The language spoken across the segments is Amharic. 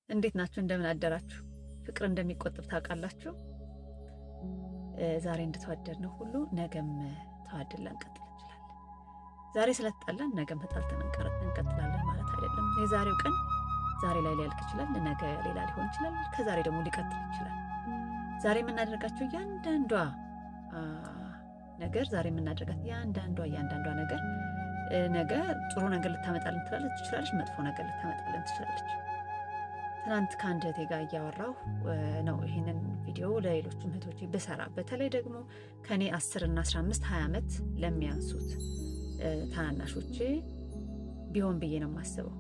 እንዴት ናችሁ? እንደምን አደራችሁ? ፍቅር እንደሚቆጥብ ታውቃላችሁ። ዛሬ እንደተዋደድ ነው ሁሉ ነገም ተዋደን ልንቀጥል እንችላለን። ዛሬ ስለተጣላን ነገም ተጣልተን እንቀጥላለን ማለት አይደለም። የዛሬው ቀን ዛሬ ላይ ሊያልቅ ይችላል፣ ነገ ሌላ ሊሆን ይችላል፣ ከዛሬ ደግሞ ሊቀጥል ይችላል። ዛሬ የምናደርጋቸው እያንዳንዷ ነገር ነገር ነገ ጥሩ ነገር ልታመጣልን ትችላለች፣ መጥፎ ነገር ልታመጣልን ትችላለች። ትናንት ከአንድ እህቴ ጋር እያወራሁ ነው ይህንን ቪዲዮ ለሌሎችም እህቶቼ ብሰራ፣ በተለይ ደግሞ ከኔ 10 እና 15 20 ዓመት ለሚያንሱት ታናናሾቼ ቢሆን ብዬ ነው የማስበው።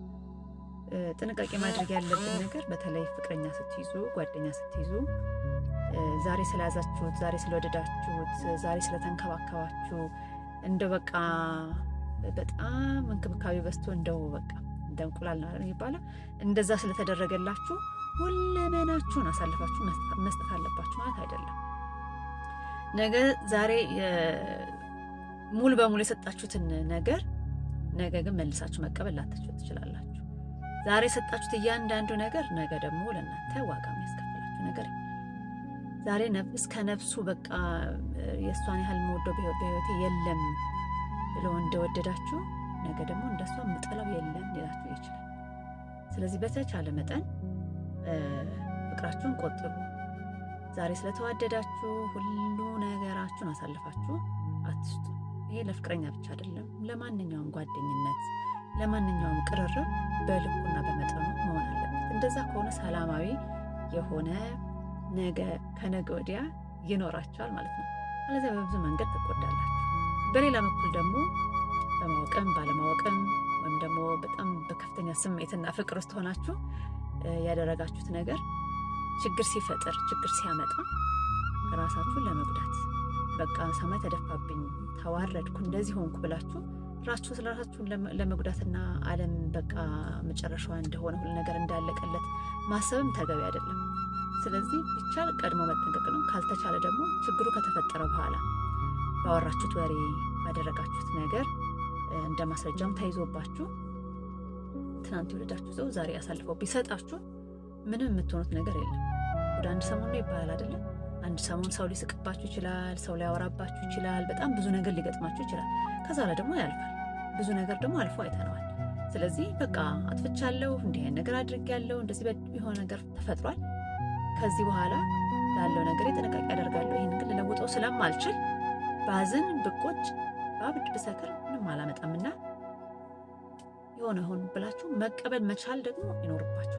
ጥንቃቄ ማድረግ ያለብን ነገር በተለይ ፍቅረኛ ስትይዙ፣ ጓደኛ ስትይዙ ዛሬ ስለያዛችሁት፣ ዛሬ ስለወደዳችሁት፣ ዛሬ ስለተንከባከባችሁ እንደው በቃ በጣም እንክብካቤ በዝቶ እንደው በቃ እንደ እንቁላል ነው የሚባለው፣ እንደዛ ስለተደረገላችሁ ሁለመናችሁን አሳልፋችሁ መስጠት አለባችሁ ማለት አይደለም። ነገ ዛሬ ሙሉ በሙሉ የሰጣችሁትን ነገር ነገ ግን መልሳችሁ መቀበል ላታችሁ ትችላላችሁ። ዛሬ የሰጣችሁት እያንዳንዱ ነገር ነገ ደግሞ ለእናንተ ዋጋ የሚያስከፍላችሁ ነገር ይሆናል። ዛሬ ነፍስ ከነፍሱ በቃ የእሷን ያህል መወደው በህይወቴ የለም ብሎ እንደወደዳችሁ ነገ ደግሞ እንደሷ ምጥላው የለም ሊላችሁ ይችላል። ስለዚህ በተቻለ መጠን ፍቅራችሁን ቆጥቡ። ዛሬ ስለተዋደዳችሁ ሁሉ ነገራችሁን አሳልፋችሁ አትስጡ። ይሄ ለፍቅረኛ ብቻ አይደለም፣ ለማንኛውም ጓደኝነት፣ ለማንኛውም ቅርርብ በልኩና በመጠኑ መሆን አለበት። እንደዛ ከሆነ ሰላማዊ የሆነ ነገ ከነገ ወዲያ ይኖራችኋል ማለት ነው። አለዚያ በብዙ መንገድ ትጎዳላችሁ። በሌላ በኩል ደግሞ በማወቅም ባለማወቅም ወይም ደግሞ በጣም በከፍተኛ ስሜትና ፍቅር ውስጥ ሆናችሁ ያደረጋችሁት ነገር ችግር ሲፈጥር፣ ችግር ሲያመጣ ራሳችሁን ለመጉዳት በቃ ሰማይ ተደፋብኝ፣ ተዋረድኩ፣ እንደዚህ ሆንኩ ብላችሁ ስለራሳችሁን ለመጉዳትና ዓለም በቃ መጨረሻዋ እንደሆነ ሁሉ ነገር እንዳለቀለት ማሰብም ተገቢ አይደለም። ስለዚህ ቢቻል ቀድሞ መጠንቀቅ ነው። ካልተቻለ ደግሞ ችግሩ ከተፈጠረ በኋላ ባወራችሁት ወሬ፣ ባደረጋችሁት ነገር እንደ ማስረጃም ተይዞባችሁ ትናንት የወለዳችሁ ሰው ዛሬ አሳልፈው ቢሰጣችሁ ምንም የምትሆኑት ነገር የለም። ወደ አንድ ሰሞን ነው ይባላል አይደለም? አንድ ሰሞን ሰው ሊስቅባችሁ ይችላል፣ ሰው ሊያወራባችሁ ይችላል፣ በጣም ብዙ ነገር ሊገጥማችሁ ይችላል። ከዛ ላይ ደግሞ ያልፋል። ብዙ ነገር ደግሞ አልፎ አይተነዋል። ስለዚህ በቃ አጥፍቻለሁ፣ እንዲህ አይነት ነገር አድርጌያለሁ፣ እንደዚህ የሆነ ነገር ተፈጥሯል፣ ከዚህ በኋላ ላለው ነገር ጥንቃቄ አደርጋለሁ፣ ይህን ግን ልለውጠው ስለማልችል ባዝን ብቆጭ ባብድ ብሰክር ምንም አላመጣምና የሆነ ሆን ብላችሁ መቀበል መቻል ደግሞ ይኖርባችሁ።